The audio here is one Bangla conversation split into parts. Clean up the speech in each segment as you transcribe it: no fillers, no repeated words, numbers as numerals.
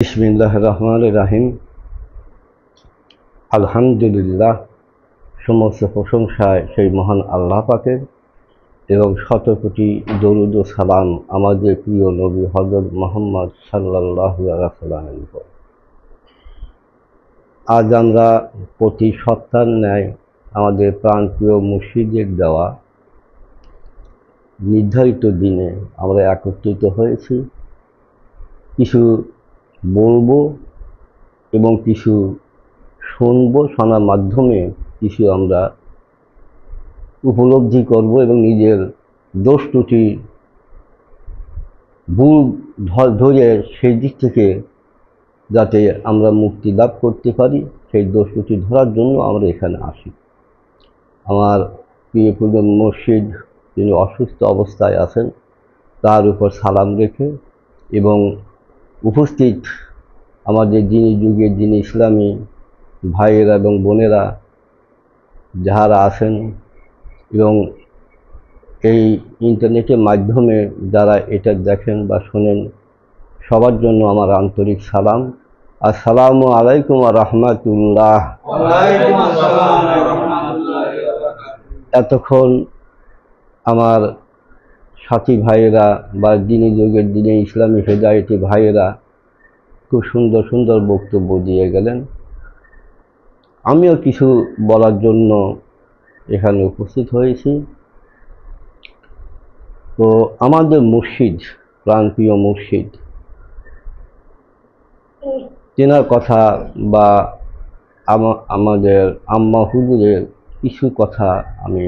বিসমিল্লাহির রহমানির রহিম। আলহামদুলিল্লাহ, সমস্ত প্রশংসায় সেই মহান আল্লাহ পাকের এবং শত কোটি দরুদ ও সালাম আমাদের প্রিয় নবী হযরত মুহাম্মদ সাল্লাল্লাহু আলাইহি ওয়াসাল্লামের উপর। আজ আমরা প্রতি সপ্তাহের ন্যায় আমাদের প্রাণপ্রিয় মুর্শিদের দেওয়া নির্ধারিত দিনে আমরা একত্রিত হয়েছি। কিছু বলবো এবং কিছু শুনবো, শোনার মাধ্যমে কিছু আমরা উপলব্ধি করব এবং নিজের দোষ ত্রুটি ভুল ধরে সেই দিক থেকে যাতে আমরা মুক্তি লাভ করতে পারি, সেই দোষ ত্রুটি ধরার জন্য আমরা এখানে আসি। আমার প্রিয় মুর্শিদ তিনি অসুস্থ অবস্থায় আছেন, তার উপর সালাম রেখে এবং উপস্থিত আমাদের দিনী যুগের যিনি ইসলামী ভাইয়েরা এবং বোনেরা যাহারা আছেন এবং এই ইন্টারনেটের মাধ্যমে যারা এটা দেখেন বা শোনেন, সবার জন্য আমার আন্তরিক সালাম। আসসালামু আলাইকুম ওয়া রাহমাতুল্লাহ। এতক্ষণ আমার সাথী ভাইয়েরা বা দিনী যুগের দিনে ইসলামী হেদায়েতি ভাইয়েরা খুব সুন্দর সুন্দর বক্তব্য দিয়ে গেলেন। আমিও কিছু বলার জন্য এখানে উপস্থিত হয়েছি। তো আমাদের মুর্শিদ, প্রাণপ্রিয় মুর্শিদ, তেনার কথা বা আমাদের আম্মা হুজুরের কিছু কথা আমি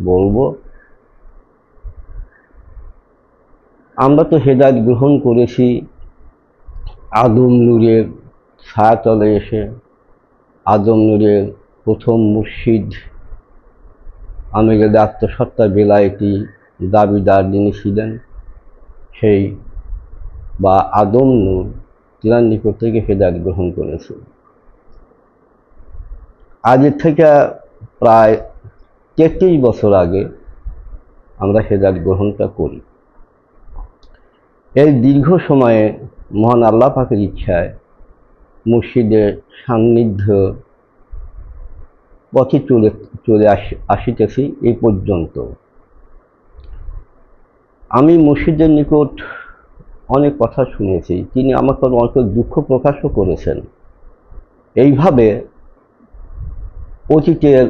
বলবো। আমরা তো হেদায়েত গ্রহণ করেছি আদম নূরের ছায়াতলে এসে। আদম নূরের প্রথম মুর্শিদ আমিরাদের আত্মসত্তা বেলায়েতি দাবিদার যিনি ছিলেন, সেই বা আদম নূর, তিনার নিকট থেকে হেদায়েত গ্রহণ করেছে। আজের থেকে প্রায় 33 বছর আগে আমরা হেদায়েত গ্রহণটা করি। এই দীর্ঘ সময়ে মহান আল্লাহ পাকের ইচ্ছায় মুর্শিদের সান্নিধ্য পথে চলে আসিতেছি এই পর্যন্ত। আমি মুর্শিদের নিকট অনেক কথা শুনেছি, তিনি আমাকে অনেক দুঃখ প্রকাশও করেছেন। এইভাবে অতীতের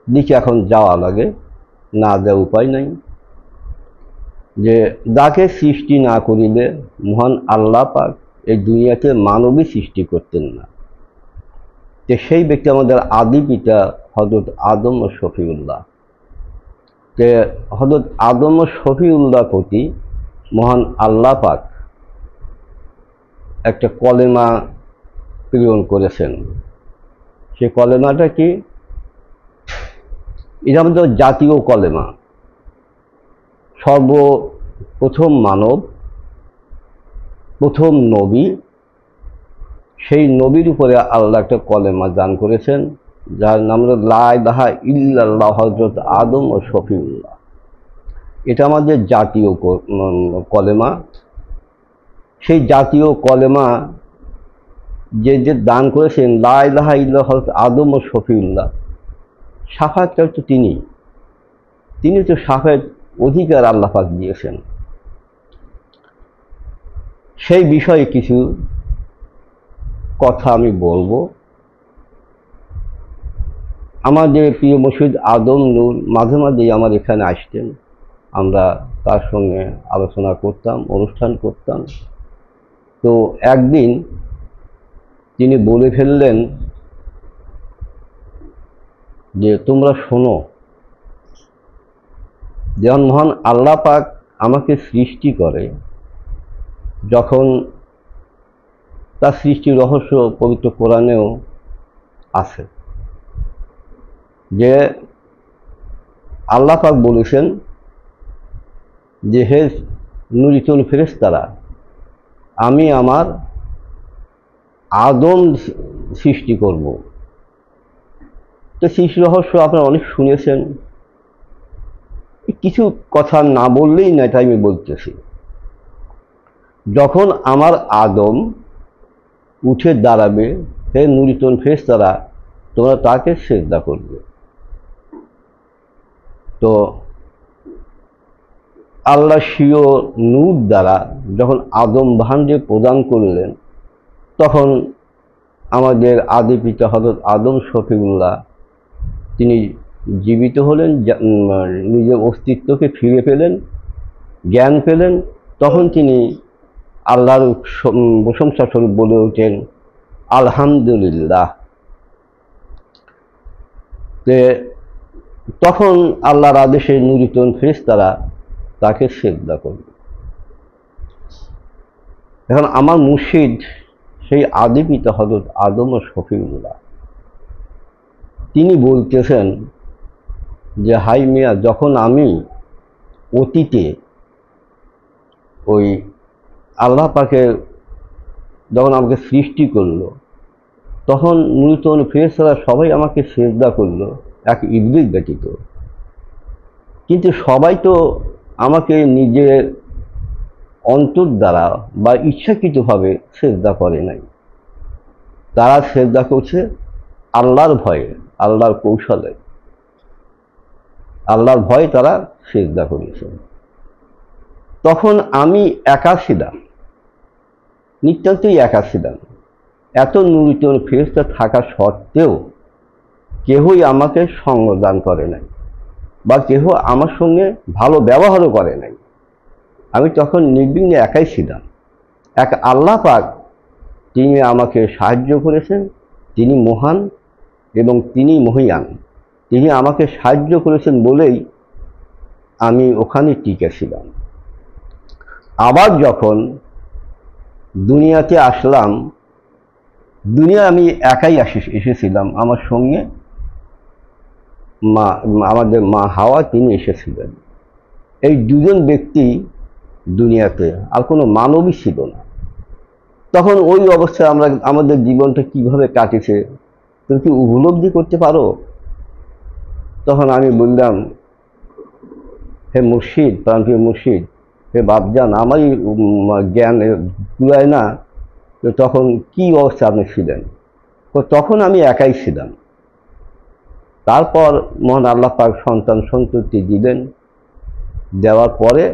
দিকে এখন যাওয়া লাগে, না দেওয়া উপায় নাই। যে যাকে সৃষ্টি না করিলে মহান আল্লাহ পাক এই দুনিয়াতে মানবী সৃষ্টি করতেন না। যে সেই ব্যক্তি আমাদের আদি পিতা হযরত আদম ও শফিউল্লাহ। যে হযরত আদম ও শফিউল্লাহ প্রতি মহান আল্লাহ পাক একটা কলেমা প্রেরণ করেছেন। সে কলেমাটা কি? এটা আমাদের জাতীয় কলেমা। সর্বপ্রথম মানব, প্রথম নবী, সেই নবীর উপরে আল্লাহ একটা কলেমা দান করেছেন, যার নাম হলো লা ইলাহা ইল্লাল্লাহ হযরত আদম ও শফিউল্লাহ। এটা আমাদের জাতীয় কলেমা। সেই জাতীয় কলেমা যে দান করেছেন, লা ইলাহা ইল্লাল্লাহ হযরত আদম ও শফিউল্লাহ, শাফায়াতটা তো তিনি তো শাফায়াত অধিকার আল্লাহ পাক দিয়েছেন। সেই বিষয়ে কিছু কথা আমি বলবো। আমাদের প্রিয় মুর্শিদ আদম নূর মাঝে মাঝেই আমার এখানে আসতেন, আমরা তার সঙ্গে আলোচনা করতাম, অনুষ্ঠান করতাম। তো একদিন তিনি বলে ফেললেন যে তোমরা শোনো, যেমন মহান আল্লাহ পাক আমাকে সৃষ্টি করে, যখন তার সৃষ্টির রহস্য পবিত্র কোরআনেও আছে, যে আল্লাহ পাক বলেছেন যে হে নুরিতুল ফেরেশতারা, আমি আমার আদম সৃষ্টি করব। তো সৃষ্টি রহস্য আপনারা অনেক শুনেছেন, কিছু কথা না বললেই না, তাই আমি বলতেছি। যখন আমার আদম উঠে দাঁড়াবে, হে নুরিতন ফেরেশতারা, তোমরা তাকে সিজদা করবে। তো আল্লাহ স্বীয় নূর দ্বারা যখন আদম ভাণ্ডে প্রদান করলেন, তখন আমাদের আদি পিতা হযরত আদম শফিউল্লাহ তিনি জীবিত হলেন, নিজের অস্তিত্বকে ফিরে পেলেন, জ্ঞান পেলেন। তখন তিনি আল্লাহর প্রশংসা স্বরূপ বলে ওঠেন আলহামদুলিল্লাহ। তখন আল্লাহর আদেশে নুরিতন ফেরেশতারা তাকে সিজদা করবে। এখন আমার মুর্শিদ সেই আদি পিতা হযরত আদম ও শফিউল্লাহ তিনি বলতেছেন যে, হাই মিয়া, যখন আমি অতীতে ওই আল্লাহ পাকে যখন আমাকে সৃষ্টি করলো, তখন নুরিতন ফেরেশতারা সবাই আমাকে সিজদা করলো, এক ইবলিস ব্যতীত। কিন্তু সবাই তো আমাকে নিজের অন্তর দ্বারা বা ইচ্ছাকৃতভাবে সিজদা করে নাই। তারা সিজদা করছে আল্লাহর ভয়ে, আল্লাহর কৌশলে, আল্লাহর ভয়ে তারা সিজদা করেছে। তখন আমি একা ছিলাম, নিতান্তই একা ছিলাম। এত নুরিতন ফেরেশতা থাকা সত্ত্বেও কেহই আমাকে সঙ্গ দান করে নাই, বা কেহ আমার সঙ্গে ভালো ব্যবহারও করে নাই। আমি তখন নির্বিঘ্নে একাই ছিলাম। এক আল্লাহ পাক তিনি আমাকে সাহায্য করেছেন, তিনি মহান এবং তিনি মহিয়ান। তিনি আমাকে সাহায্য করেছেন বলেই আমি ওখানে টিকে ছিলাম। আবার যখন দুনিয়াতে আসলাম, দুনিয়া আমি একাই এসেছিলাম, আমার সঙ্গে আমাদের মা হাওয়া তিনি এসেছিলেন। এই দুজন ব্যক্তি দুনিয়াতে, আর কোনো মানবই ছিল না। তখন ওই অবস্থায় আমরা আমাদের জীবনটা কিভাবে কাটেছে তুমি কি উপলব্ধি করতে পারো? তখন আমি বললাম, হে মুর্শিদ, প্রাণপ্রিয় মুর্শিদ, হে বাপজান, আমারই জ্ঞান কুলায় না। তো তখন কি অবস্থা আপনি ছিলেন? তো তখন আমি একাই ছিলাম। তারপর মহান আল্লাহ পাক সন্তান সন্ততি দিলেন। দেওয়ার পরে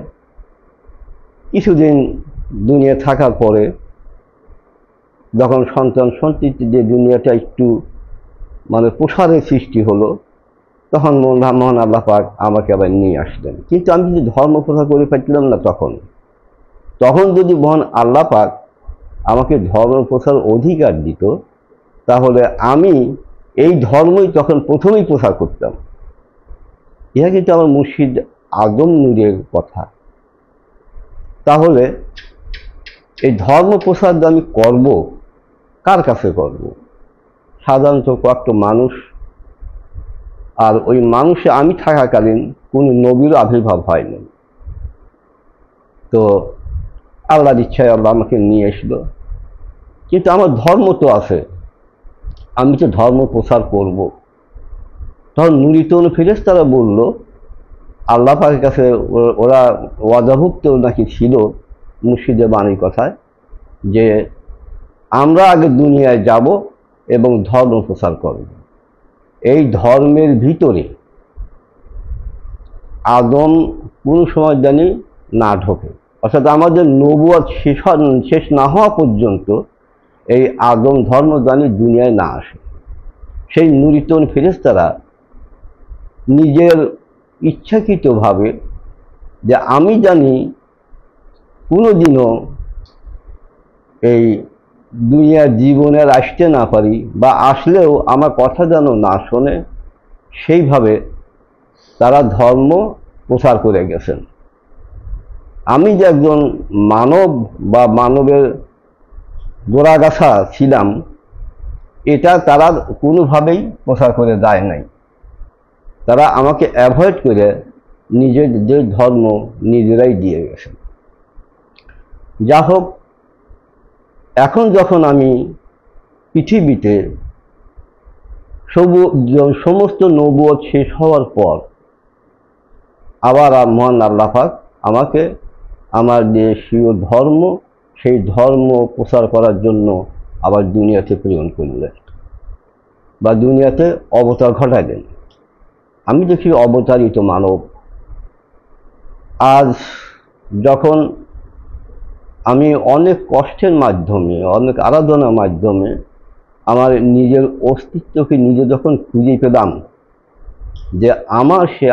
কিছুদিন দুনিয়া থাকার পরে যখন সন্তান সন্ততি যে দুনিয়াটা একটু প্রসারের সৃষ্টি হলো, তখন মহান আল্লাহ পাক আমাকে আবার নিয়ে আসলেন। কিন্তু আমি যদি ধর্ম প্রচার করে পারছিলাম না। তখন যদি মহান আল্লাহ পাক আমাকে ধর্ম প্রচার অধিকার দিত, তাহলে আমি এই ধর্মই তখন প্রথমেই প্রচার করতাম। ইহা কিন্তু আমার মুর্শিদ আদম নূরের কথা। তাহলে এই ধর্ম প্রচার আমি করব, কার কাছে করব? সাধারণত কয়েকটা মানুষ, আর ওই মানুষে আমি থাকাকালীন কোনো নবীরও আবির্ভাব হয়নি। তো আল্লাহর ইচ্ছায় আল্লাহ আমাকে নিয়ে আসলো। কিন্তু আমার ধর্ম তো আছে, আমি তো ধর্ম প্রচার করব। তখন নুরিতন ফেরেশতারা বলল, আল্লাহ পাকের কাছে ওরা ওয়াদাভুক্ত নাকি ছিল মুর্শিদের বাণীর কথায়, যে আমরা আগে দুনিয়ায় যাব এবং ধর্ম প্রচার করব। এই ধর্মের ভিতরে আদম কোনো সময় জানি না ঢোকে, অর্থাৎ আমাদের নবুয়ত শেষ না হওয়া পর্যন্ত এই আদম ধর্ম জানি দুনিয়ায় না আসে। সেই নুরিতন ফেরেশতারা নিজের ইচ্ছাকৃতভাবে, যে আমি জানি কোনোদিনও এই দুনিয়ার জীবনের আসতে না পারি, বা আসলেও আমার কথা যেন না শোনে, সেইভাবে তারা ধর্ম প্রচার করে গেছেন। আমি যে একজন মানব বা মানবের গোড়াগাছা ছিলাম, এটা তারা কোনোভাবেই প্রচার করে দেয় নাই। তারা আমাকে অ্যাভয়েড করে নিজেদের ধর্ম নিজেরাই দিয়ে গেছেন। যা হোক, এখন যখন আমি পৃথিবীতে সমস্ত নবুয়ত শেষ হওয়ার পর আবার মহান আল্লাহ পাক আমাকে আমার যে স্বীয় ধর্ম সেই ধর্ম প্রচার করার জন্য আবার দুনিয়াতে প্রেরণ করলেন বা দুনিয়াতে অবতার ঘটালেন। আমি দেখি অবতারিত মানব। আজ যখন আমি অনেক কষ্টের মাধ্যমে, অনেক আরাধনার মাধ্যমে আমার নিজের অস্তিত্বকে নিজে যখন খুঁজে পেলাম যে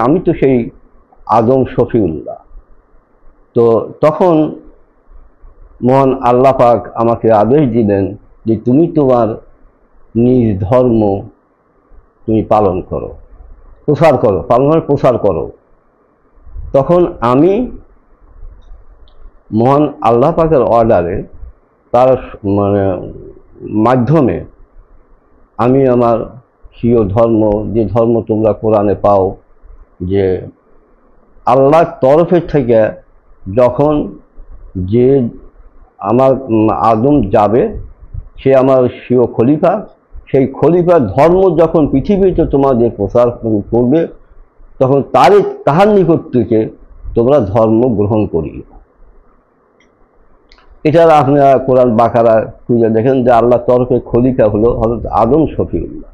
আমি তো সেই আদম শফিউল্লাহ, তো তখন মহান আল্লাহ পাক আমাকে আদেশ দিলেন যে তুমি তোমার নিজ ধর্ম তুমি পালন করো, প্রসার করো, প্রসার করো। তখন আমি মহান আল্লাহ পাকের অর্ডারে, তার মাধ্যমে আমি আমার স্বীয় ধর্ম, যে ধর্ম তোমরা কোরআনে পাও, যে আল্লাহর তরফের থেকে যখন যে আমার আদম যাবে, সে আমার স্বীয় খলিফা, সেই খলিফার ধর্ম যখন পৃথিবীতে তোমাদের প্রচার করবে, তখন তাহার নিকট থেকে তোমরা ধর্ম গ্রহণ করিও। এছাড়া আপনারা কোরআন বাকারা খুঁজে দেখেন যে আল্লাহর তরফে খলিফা হলো হযরত আদম শফিউল্লাহ।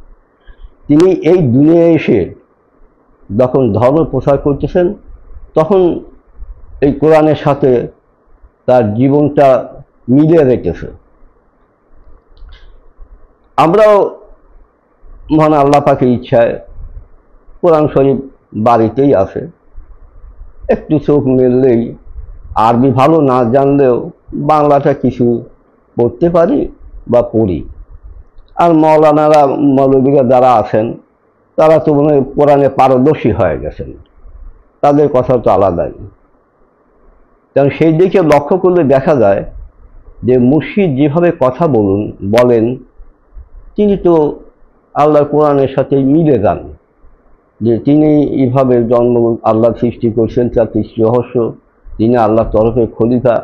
তিনি এই দুনিয়ায় এসে যখন ধর্ম প্রচার করতেছেন, তখন এই কোরআনের সাথে তার জীবনটা মিলিয়ে রেখেছে। আমরাও মহান আল্লাহ পাকের ইচ্ছায় কোরআন শরীফ বাড়িতেই আছে, একটু চোখ মেললেই, আরবি ভালো না জানলেও বাংলাটা কিছু পড়তে পারি বা পড়ি। আর মৌলানারা, মৌলবীরা যারা আছেন, তারা তো মনে হয় কোরআনে পারদর্শী হয়ে গেছেন, তাদের কথা তো আলাদাই। কারণ সেই দিকে লক্ষ্য করলে দেখা যায় যে মুর্শিদ যেভাবে কথা বলেন, তিনি তো আল্লাহর কোরআনের সাথে মিলে যান, যে তিনি এইভাবে আল্লাহ সৃষ্টি করছেন, তার সৃষ্টি রহস্য, তিনি আল্লাহর তরফের খলিফা।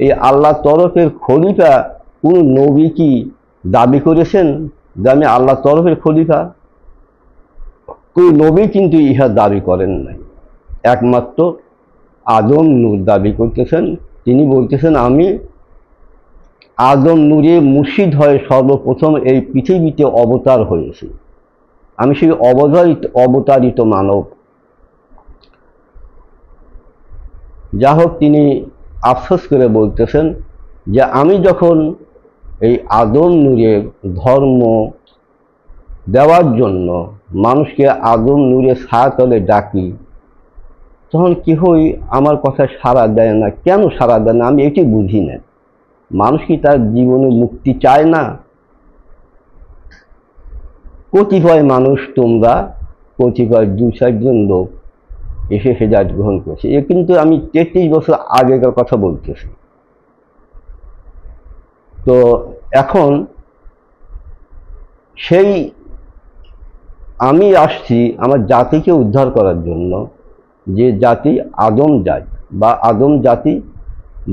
এই আল্লাহর তরফের খলিফা কোন নবী কি দাবি করেছেন যে আমি আল্লাহর তরফের খলিফা? কোন নবী কিন্তু ইহা দাবি করেন নাই। একমাত্র আদম নূর দাবি করতেছেন। তিনি বলতেছেন আমি আদম নূরে মুর্শিদ হয়ে সর্বপ্রথম এই পৃথিবীতে অবতার হয়েছি, আমি সেই অবতারিত মানব। যা হোক, তিনি আফসোস করে বলতেছেন যে আমি যখন এই আদম নূরের ধর্ম দেওয়ার জন্য মানুষকে আদম নূরের ছায়াতলে ডাকি, তখন কেহই আমার কথা সাড়া দেয় না। কেন সাড়া দেয় না আমি এটি বুঝি না। মানুষ কি তার জীবনে মুক্তি চায় না? কতিপয় মানুষ, তোমরা কতিপয় 2-4 জন লোক এসে হেদায়েত গ্রহণ করছে। এ কিন্তু আমি 33 বছর আগেকার কথা বলতেছি। তো এখন সেই আমি আসছি আমার জাতিকে উদ্ধার করার জন্য, যে জাতি আদম জাতি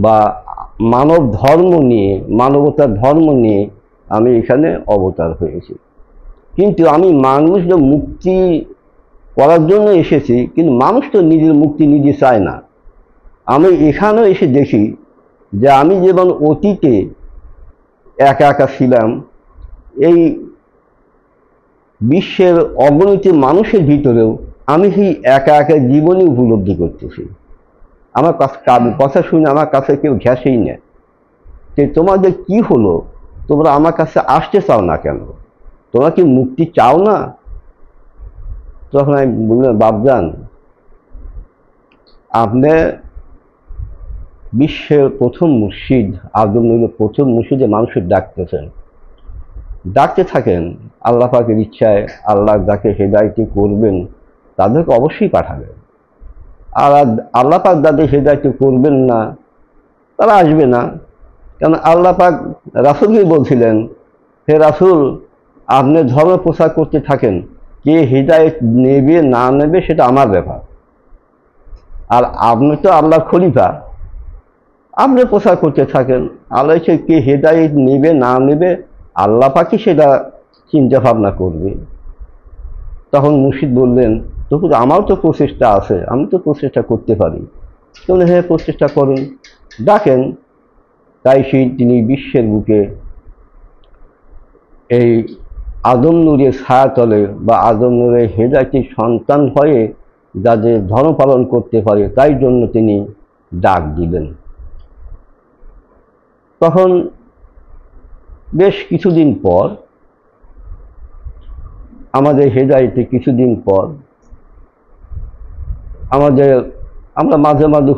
বা মানব ধর্ম নিয়ে, মানবতার ধর্ম নিয়ে আমি এখানে অবতার হয়েছি। কিন্তু আমি মানুষকে মুক্তি করার জন্য এসেছি, কিন্তু মানুষ তো নিজের মুক্তি নিজে চায় না। আমি এখানেও এসে দেখি যে আমি যেমন অতীতে একা একা ছিলাম, এই বিশ্বের অগণিত মানুষের ভিতরেও আমি সেই একা একা জীবনই উপলব্ধি করতেছি। আমার কথা শুনে আমার কাছে কেউ ঘেঁষেই নেয় যে তোমাদের কি হলো, তোমরা আমার কাছে আসতে চাও না কেন? তোমরা কি মুক্তি চাও না? তখন আমি বললাম, বাপজান, আপনি বিশ্বের প্রথম মুর্শিদ, আদম নূরের প্রথম মুর্শিদে মানুষের ডাকতে থাকেন। আল্লাহ পাকের ইচ্ছায় আল্লাহ যাকে হেদায়েত করবেন তাদেরকে অবশ্যই পাঠাবেন। আর আল্লাহ পাক যাদের হেদায়েত করবেন না, তারা আসবে না। কারণ আল্লাহ পাক রাসূলকে বলছিলেন, হে রাসূল, আপনি ধর্ম প্রচার করতে থাকেন, কে হেদায়েত নেবে না নেবে সেটা আমার ব্যাপার। আর আপনি তো আল্লাহর খলিফা, আপনি প্রচার করতে থাকেন। আল্লাহ কে হেদায়েত নেবে না নেবে আল্লাহ পাকই সেটা চিন্তা ভাবনা করবে। তখন মুর্শিদ বললেন, তবু আমারও তো প্রচেষ্টা আছে, আমি তো প্রচেষ্টা করতে পারি। তাহলে হ্যাঁ, প্রচেষ্টা করুন, ডাকেন। তাই তিনি বিশ্বের বুকে এই আদম নূরের ছায়াতলে বা আদম নূরের হেদায়েতের সন্তান হয়ে যাদের ধর্ম পালন করতে পারে তাই জন্য তিনি ডাক দিলেন। তখন বেশ কিছুদিন পর আমাদের হেদায়েতে কিছুদিন পর আমরা মাঝে মাঝে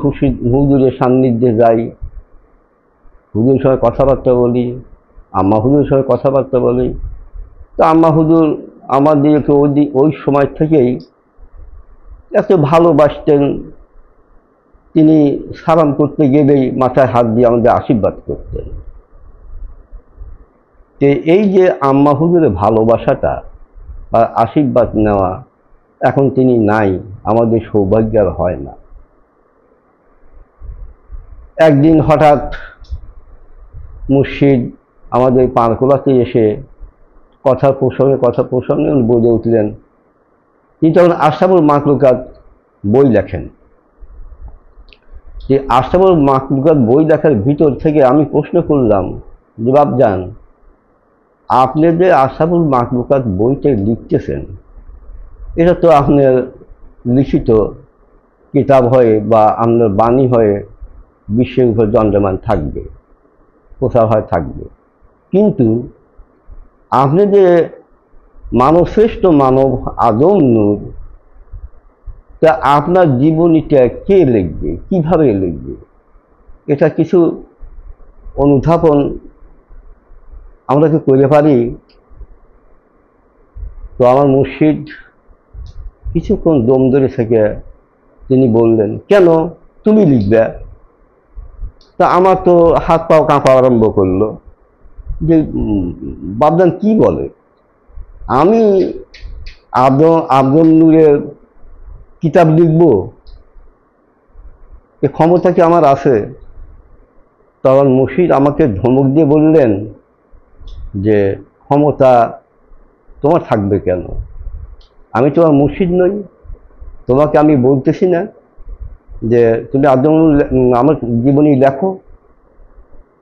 হুজুরের সান্নিধ্যে যাই, হুজুরের সঙ্গে কথাবার্তা বলি, আম্মা হুজুরের সঙ্গে কথাবার্তা বলি। তো আম্মা হুজুর আমাদেরকে ওই সময় থেকেই এত ভালোবাসতেন, তিনি সালাম করতে গেলেই মাথায় হাত দিয়ে আমাদের আশীর্বাদ করতেন। তো এই যে আম্মা হুজুরের ভালোবাসাটা বা আশীর্বাদ নেওয়া, এখন তিনি নাই, আমাদের সৌভাগ্য আর হয় না। একদিন হঠাৎ মুর্শিদ আমাদের পানকোলাতে এসে কথা প্রসঙ্গে বলে উঠলেন। তিনি তখন আশরাফুল মাখলুকাত বই লেখেন। যে আশরাফুল মাখলুকাত বই লেখার ভিতর থেকে আমি প্রশ্ন করলাম যে বাপজান, আপনি যে আশরাফুল মাখলুকাত বইটা লিখতেছেন, এটা তো আপনার লিখিত কিতাব হয়ে বা আপনার বাণী হয়ে বিশ্বের উপর দণ্ডমান থাকবে, প্রচার হয় থাকবে, কিন্তু আপনি যে মানবশ্রেষ্ঠ মানব আদম নূর, তা আপনার জীবনীটা কে লিখবে, কিভাবে লিখবে, এটা কিছু অনুধাবন আমরা কি করতে পারি? তো আমার মুর্শিদ কিছুক্ষণ দম ধরে থেকে তিনি বললেন, কেন তুমি লিখবে? তা আমার তো হাত পাও কাঁপা আরম্ভ করলো যে বাপজান কি বলে, আমি আদম নূরের কিতাব লিখব, এ ক্ষমতা কি আমার আছে? তখন মুর্শিদ আমাকে ধমক দিয়ে বললেন যে ক্ষমতা তোমার থাকবে কেন? আমি তোমার মুর্শিদ নই? তোমাকে আমি বলতেছি না যে তুমি আদম আমার জীবনী লেখো?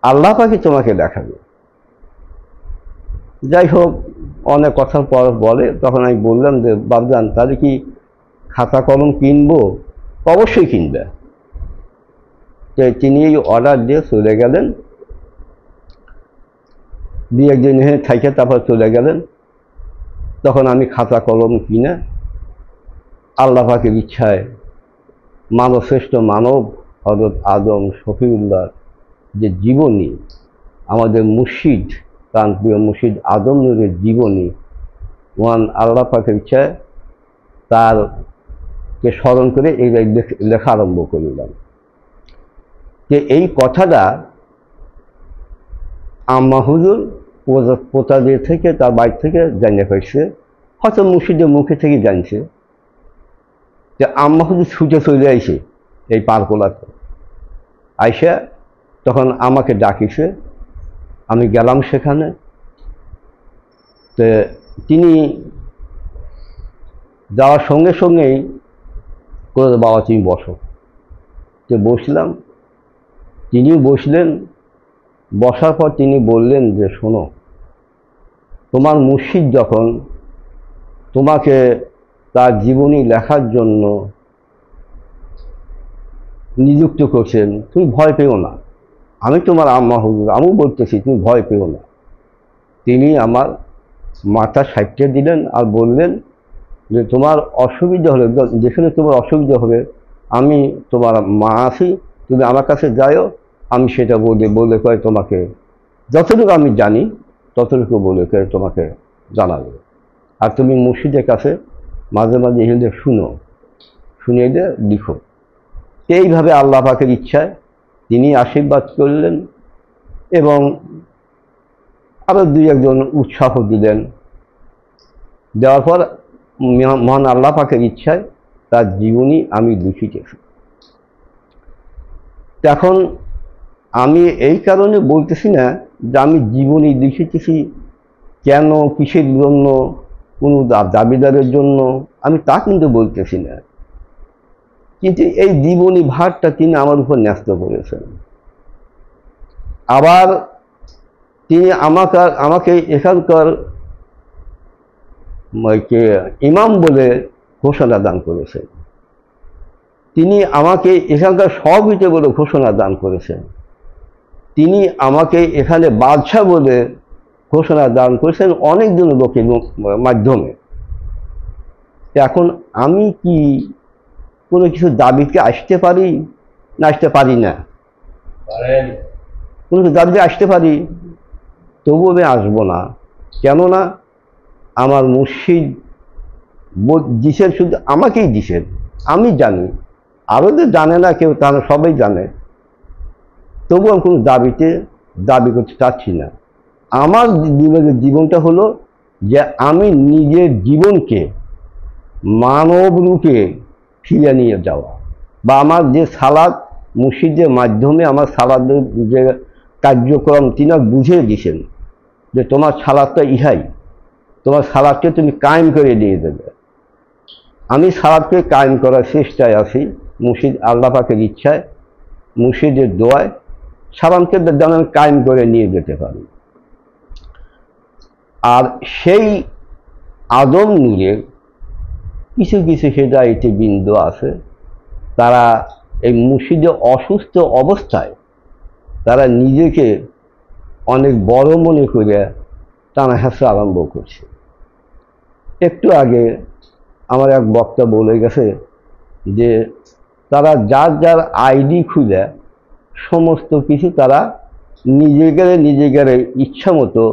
আল্লাহ পাকে তোমাকে দেখাবে। যাই হোক, অনেক কথার পর বলে, তখন আমি বললাম যে বাপজান, তাহলে কি খাতা কলম কিনবো? অবশ্যই কিনবে। তো তিনি এই অর্ডার দিয়ে চলে গেলেন, দিয়ে একদিন থাইকে তারপর চলে গেলেন। তখন আমি খাতা কলম কিনে আল্লাহ পাকের ইচ্ছায় মানবশ্রেষ্ঠ মানব হযরত আদম শফিউল্লাহ যে জীবনী, আমাদের মুর্শিদ প্রাণপ্রিয় মুর্শিদ আদম নূরের জীবনী, মহান আল্লাহ পাকের ইচ্ছায় তারকে স্মরণ করে এই লেখা আরম্ভ করলাম। যে এই কথাটা আম্মা হুজুর পোতাদের থেকে, তার বাড়ি থেকে জানিয়ে পাইছে, হয়তো মুর্শিদের মুখে থেকে জানছে। যে আম্মা হুজুর ছুটে চলে আইছে এই পারকোলাতে, আইসা তখন আমাকে ডাকিছে, আমি গেলাম সেখানে। তো তিনি যাওয়ার সঙ্গে সঙ্গেই করে, বাবা তুমি বসো। তো বসলাম, তিনিও বসলেন। বসার পর তিনি বললেন যে শোনো, তোমার মুর্শিদ যখন তোমাকে তার জীবনী লেখার জন্য নিযুক্ত করছেন, তুমি ভয় পেও না। আমি তোমার আম্মা হুজুর, আমিও বলতেছি তুমি ভয় পেও না। তিনি আমার মাথা সাইটে দিলেন আর বললেন যে তোমার অসুবিধা হলে, যেখানে তোমার অসুবিধা হবে, আমি তোমার মা আছি, তুমি আমার কাছে যাও, আমি সেটা বলে করে তোমাকে যতটুকু আমি জানি ততটুকু বলে করে তোমাকে জানাবো। আর তুমি মুর্শিদের কাছে মাঝে মাঝে এলে শুনিয়ে দিয়ে লিখো। এইভাবে আল্লাহ পাকের ইচ্ছায় তিনি আশীর্বাদ করলেন এবং আরও দুই একজন উৎসাহ দিলেন। দেওয়ার পর মহান আল্লাহ পাকের ইচ্ছায় তার জীবনী আমি লিখিতেছি। এখন আমি এই কারণে বলতেছি না যে আমি জীবনী লিখিতেছি কেন, কিসের জন্য, কোনো দাবিদারের জন্য, আমি তা কিন্তু বলতেছি না। কিন্তু এই জীবনী ভারটা তিনি আমার উপর ন্যস্ত করেছেন। আবার তিনি আমাকে এখানকার ইমাম বলে ঘোষণা দান করেছেন, তিনি আমাকে এখানকার সভাপতি বলে ঘোষণা দান করেছেন, তিনি আমাকে এখানে বাদশাহ বলে ঘোষণা দান করেছেন অনেকজন লোকের মাধ্যমে। এখন আমি কি কোনো কিছু দাবিতে আসতে পারি না আসতে পারি না? কোনো কিছু দাবিতে আসতে পারি, তবু আমি আসবো না। কেননা আমার মুর্শিদ দিছেন, শুধু আমাকেই দিছেন, আমি জানি, আরও যে জানে না কেউ, তারা সবাই জানে। তবু আমি কোনো দাবি করতে চাচ্ছি না। আমার জীবনটা হলো যে আমি নিজের জীবনকে মানব রূপে ফিরিয়ে নিয়ে যাওয়া, বা আমার যে সালাদ মুর্শিদের মাধ্যমে আমার সালাদের যে কার্যক্রম তিনি বুঝিয়ে দিয়েছেন যে তোমার সালাদটা ইহাই, তোমার সালাদকে তুমি কায়েম করে দিয়ে দেবে। আমি সালাদকে কায়েম করার চেষ্টায় আছি, মুর্শিদ আল্লাহ পাকের ইচ্ছায়, মুর্শিদের দোয়ায় সালামকে যেন আমি কায়েম করে নিয়ে যেতে পারি। আর সেই আদম নূরের কিছু কিছু হেদায়েতি বিন্দু আছে, তারা এই মুর্শিদের অসুস্থ অবস্থায় তারা নিজেকে অনেক বড় মনে করে টানা হেঁচড়া আরম্ভ করছে। একটু আগে আমার এক বক্তা বলে গেছে যে তারা যার যার আইডি খুলে সমস্ত কিছু তারা নিজেদের ইচ্ছা মতো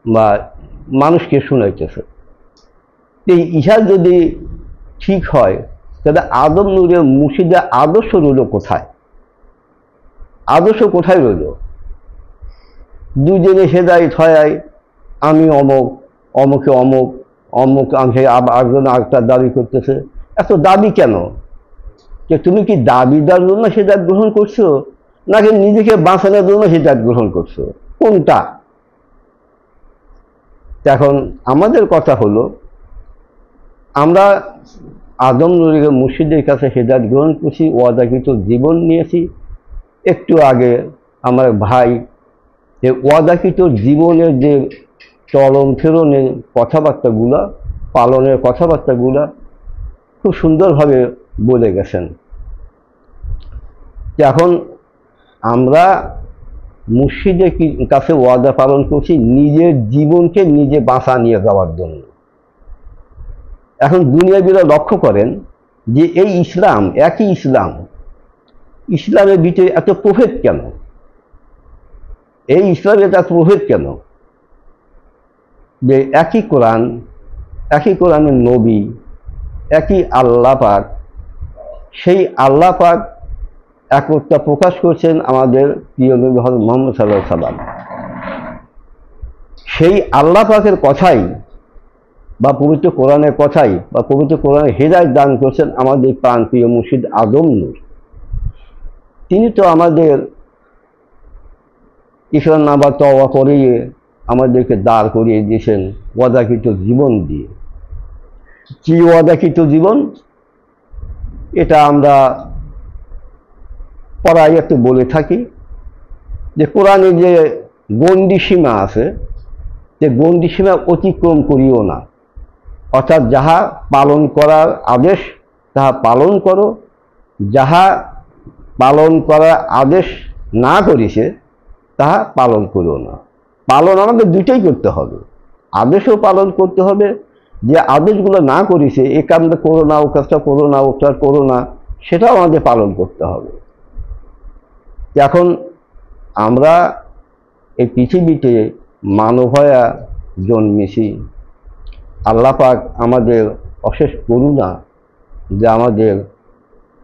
বা মানুষকে শোনাইতেছে। এই ইহা যদি ঠিক হয়, তাহলে আদম নূরের মুর্শিদের আদর্শ রইল কোথায়? আদর্শ কোথায় রইল? দুজনে হেদায়েত হয়, আমি অমুক, অমুকে অমুক, অমুক আমি একজন আরেকটা দাবি করতেছে। এত দাবি কেন? যে তুমি কি দাবিদার জন্য হেদায়েত গ্রহণ করছো, নাকি নিজেকে বাঁচানোর জন্য হেদায়েত গ্রহণ করছো? কোনটা? এখন আমাদের কথা হলো, আমরা আদম নূরের মুর্শিদের কাছে হেদায়েত গ্রহণ করছি, ওয়াদাকৃত জীবন নিয়েছি। একটু আগে আমার ভাই এই ওয়াদাকৃত জীবনের যে চলন ফেরনের কথাবার্তাগুলা, পালনের কথাবার্তাগুলা খুব সুন্দরভাবে বলে গেছেন। এখন আমরা মুর্শিদের কাছে ওয়াদা পালন করছি নিজের জীবনকে নিজে বাঁচা নিয়ে যাওয়ার জন্য। এখন দুনিয়াবিরা লক্ষ্য করেন যে এই ইসলাম, একই ইসলামের ভিতরে এত প্রভেদ কেন? এই ইসলামের এত প্রভেদ কেন? যে একই কোরআনের নবী, একই আল্লাহ পাক, সেই আল্লাহ পাক একতা প্রকাশ করছেন আমাদের প্রিয় নবী হযরত মুহাম্মদ সাল্লাল্লাহু আলাইহি ওয়াসাল্লাম। সেই আল্লাহ পাকের কথাই বা পবিত্র কোরআনের কথাই বা পবিত্র কোরআনের হেদায়েত দান করছেন আমাদের প্রাণ প্রিয় মুর্শিদ আদম নূর। তিনি তো আমাদের ইসলাম নামা তওবা করিয়ে আমাদেরকে দাঁড় করিয়ে দিয়েছেন ওয়াদাকৃত জীবন দিয়ে। কি ওয়াদাকৃত জীবন? এটা আমরা পড়ায় একটু বলে থাকি যে কোরআনে যে গণ্ডি সীমা আছে, যে গণ্ডি সীমা অতিক্রম করিও না। অর্থাৎ যাহা পালন করার আদেশ তাহা পালন করো, যাহা পালন করার আদেশ না করিছে তাহা পালন করো না। পালন আমাদের দুইটাই করতে হবে, আদেশও পালন করতে হবে, যে আদেশগুলো না করিছে এ কাজটা করো না, ও কাজটা করো না, ওটা করো না, সেটাও আমাদের পালন করতে হবে। এখন আমরা এই পৃথিবীতে মানব হয়ে জন্মেছি, আল্লাহ পাক আমাদের অশেষ করুণা যে আমাদের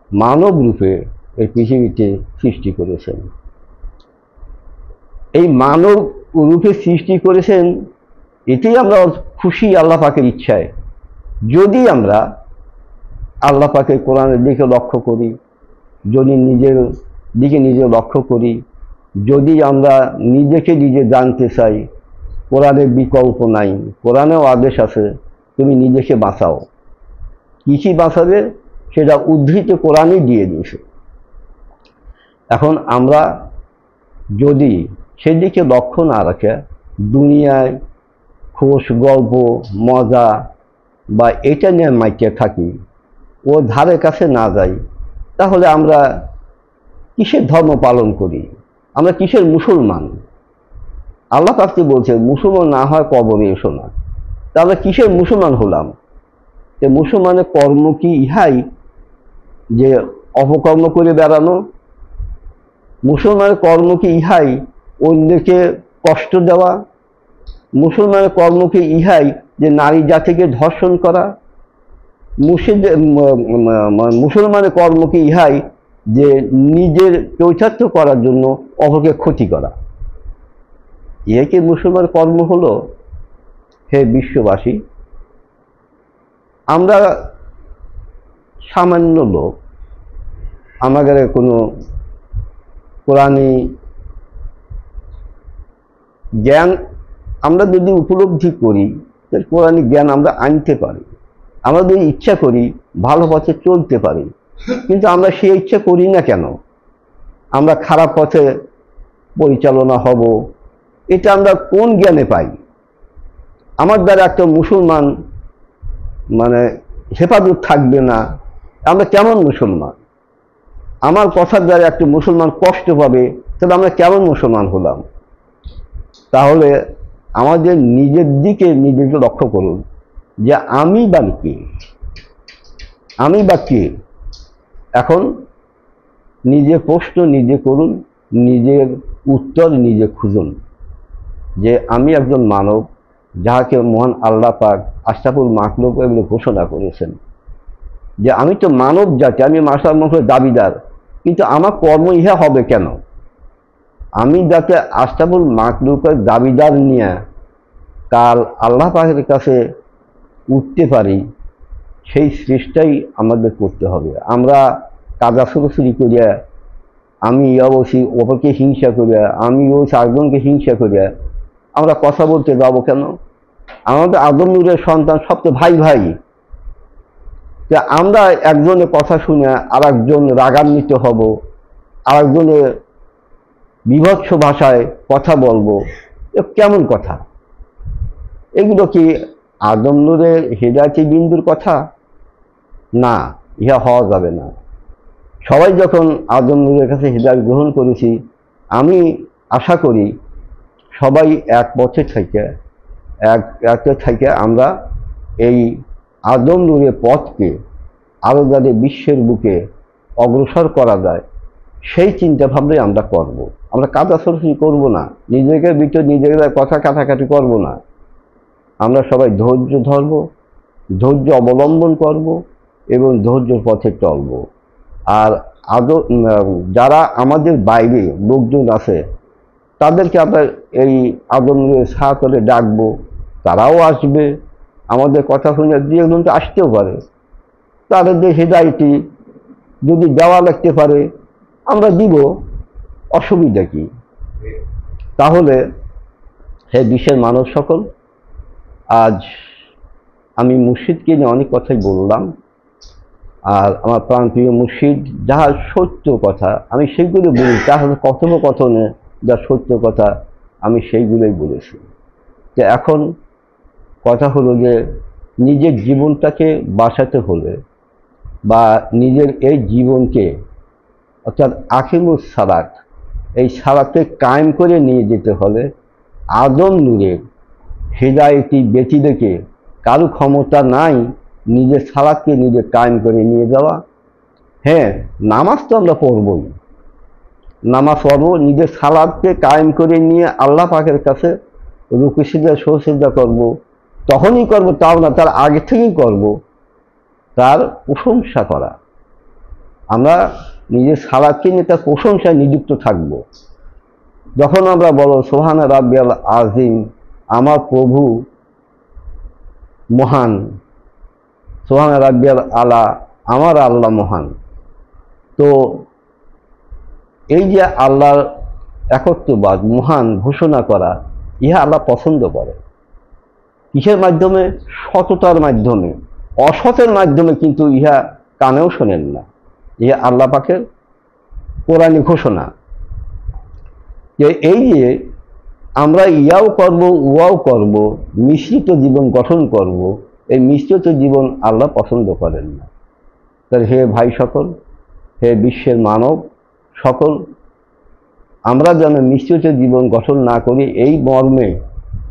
মানব রূপে এই পৃথিবীতে সৃষ্টি করেছেন। এই মানব রূপে সৃষ্টি করেছেন, এতেই আমরা খুশি আল্লাহ পাকের ইচ্ছায়। যদি আমরা আল্লাহ পাকের কোরআনের দিকে লক্ষ্য করি, যদি নিজের দিকে নিজে লক্ষ্য করি, যদি আমরা নিজেকে নিজে জানতে চাই, কোরআনের বিকল্প নাই, কোরআনেও আদেশ আছে তুমি নিজেকে বাঁচাও। কি বাঁচাবে সেটা উদ্ধৃত কোরআনই দিয়ে দিয়েছে। এখন আমরা যদি সেদিকে লক্ষ্য না রাখে, দুনিয়ায় খোশ গল্প মজা বা এটা নিয়ে মাইকে থাকি, ও ধারে কাছে না যাই, তাহলে আমরা কিসের ধর্ম পালন করি? আমরা কিসের মুসলমান? আল্লাহ পাক বলছে মুসলমান না হয় কবরে এসো না। তাহলে কিসের মুসলমান হলাম? যে মুসলমানের কর্ম কি ইহাই যে অপকর্ম করে বেড়ানো? মুসলমানের কর্ম কি ইহাই অন্যকে কষ্ট দেওয়া? মুসলমানের কর্ম কি ইহাই যে নারী জাতিকে ধর্ষণ করা? মুসলমানের কর্ম কি ইহাই যে নিজের চৈতার্থ করার জন্য অপরকে ক্ষতি করা? ইয়ে কি মুসলমান কর্ম হলো? হে বিশ্ববাসী, আমরা সামান্য লোক, আমাদের কোনো কোরআনী জ্ঞান আমরা যদি উপলব্ধি করি, তাহলে কোরআনী জ্ঞান আমরা আনতে পারি। আমরা যদি ইচ্ছা করি ভালো পথে চলতে পারি, কিন্তু আমরা সেই ইচ্ছা করি না কেন? আমরা খারাপ পথে পরিচালনা হব, এটা আমরা কোন জ্ঞানে পাই? আমার দ্বারা একটা মুসলমান হেফাজত থাকবে না, আমরা কেমন মুসলমান? আমার কথার দ্বারা একটা মুসলমান কষ্ট পাবে, তাহলে আমরা কেমন মুসলমান হলাম? তাহলে আমাদের নিজের দিকে নিজেকে লক্ষ্য করুন যে আমি বা কে, আমি বা কে। এখন নিজে প্রশ্ন নিজে করুন, নিজের উত্তর নিজে খুঁজুন যে আমি একজন মানব, যাহাকে মহান আল্লাহ পাক আশরাফুল মাখলুক বলে ঘোষণা করেছেন যে আমি তো মানব জাতি, আমি মাশরাফুল মাখলুকের দাবিদার, কিন্তু আমার কর্ম ইহা হবে কেন? আমি যাতে আশরাফুল মাখলুকের দাবিদার নিয়ে কাল আল্লাহ পাকের কাছে উঠতে পারি, সেই চেষ্টাই আমাদের করতে হবে। আমরা কাজা ছুরি করিয়া, আমি অবশ্যই অপরকে হিংসা করিয়া, আমি ওই চারজনকে হিংসা করিয়া আমরা কথা বলতে যাবো কেন? আমাদের আদম নূরের সন্তান সব তো ভাই ভাই। আমরা একজনের কথা শুনে আর একজন রাগান্বিত হব, আর একজনের বিভৎস ভাষায় কথা বলবো, কেমন কথা? এগুলো কি আদম নূরের হেদায়েতি বিন্দুর কথা? না, ইহা হওয়া যাবে না। সবাই যখন আদম নূরের কাছে হেদায়েত গ্রহণ করেছি, আমি আশা করি সবাই এক পথে থেকে আমরা এই আদম নূরের পথকে আরো যাতে বিশ্বের বুকে অগ্রসর করা যায়, সেই চিন্তা ভাবনাই আমরা করব। আমরা কাদা ছড়াছড়ি করব না, নিজেকে ভিতর নিজেদের কথা কাটাকাটি করব না। আমরা সবাই ধৈর্য ধরব, ধৈর্য অবলম্বন করব এবং ধৈর্যের পথে চলব। আর যারা আমাদের বাইরে লোকজন আছে, তাদেরকে আমরা এই আদম নূরের ছায়াতলে ডাকবো, তারাও আসবে। আমাদের কথা শুনে দুই একজন তো আসতেও পারে, তাদের যে হেদায়েতি যদি দেওয়া লাগতে পারে আমরা দিব, অসুবিধা কি? তাহলে হে বিশ্বের মানুষ সকল, আজ আমি মুর্শিদকে নিয়ে অনেক কথাই বললাম, আর আমার প্রাণপ্রিয় মুর্শিদ যাহা সত্য কথা আমি সেইগুলো বলি, তাহলে কথোপকথনে যা সত্য কথা আমি সেইগুলোই বলেছি। যে এখন কথা হলো যে নিজের জীবনটাকে বাঁচাতে হলে বা নিজের এই জীবনকে অর্থাৎ আখিমুস সালাত, এই সালাতে কায়েম করে নিয়ে যেতে হলে আদম নূরের হেদায়েতি ব্যক্তিদেরকে কারো ক্ষমতা নাই নিজের সালাতকে নিজে কায়েম করে নিয়ে যাওয়া। হ্যাঁ, নামাজ তো আমরা পড়বই, নামাজ পড়বো, নিজের সালাতকে কায়েম করে নিয়ে আল্লাহ পাকের কাছে রুকু সিজদা সজদা করব, তখনই করব তাও না, তার আগে থেকেই করব তার প্রশংসা করা। আমরা নিজের সালাতকে নিয়ে তার প্রশংসায় নিযুক্ত থাকব। যখন আমরা বলো সুবহানা রাব্বিয়াল আযীম, আমার প্রভু মহান, সুবহানা রাব্বিয়াল আলা, আমার আল্লাহ মহান। তো এই যে আল্লাহর একত্ববাদ মহান ঘোষণা করা, ইহা আল্লাহ পছন্দ করে। কিসের মাধ্যমে? সততার মাধ্যমে। অসতের মাধ্যমে কিন্তু ইহা কানেও শোনেন না। ইহা আল্লাহ পাকের কোরআনী ঘোষণা। যে এই যে আমরা ইয়াও করব উয়াও করব, মিশ্রিত জীবন গঠন করব, এই মিশ্রিত জীবন আল্লাহ পছন্দ করেন না। তাহলে হে ভাই সকল, হে বিশ্বের মানব সকল, আমরা যেন মিশ্রিত জীবন গঠন না করি, এই মর্মে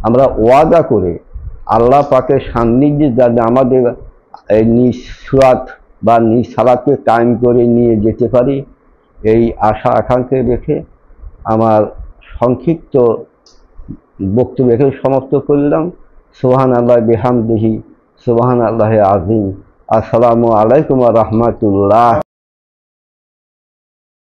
আমরা ওয়াদা করে আল্লাহ পাকের সান্নিধ্যে যাতে আমাদের এই নিজ সুরাত বা নিজ সালাতকে কায়েম করে নিয়ে যেতে পারি, এই আশা আকাঙ্ক্ষা রেখে আমার সংক্ষিপ্ত বক্তব্য এখানে সমাপ্ত করলাম। সুবহান আল্লাহ বিহামদিহি, সুবহান আল্লাহ আযীম। আসসালামু আলাইকুম ওয়া রাহমাতুল্লাহ।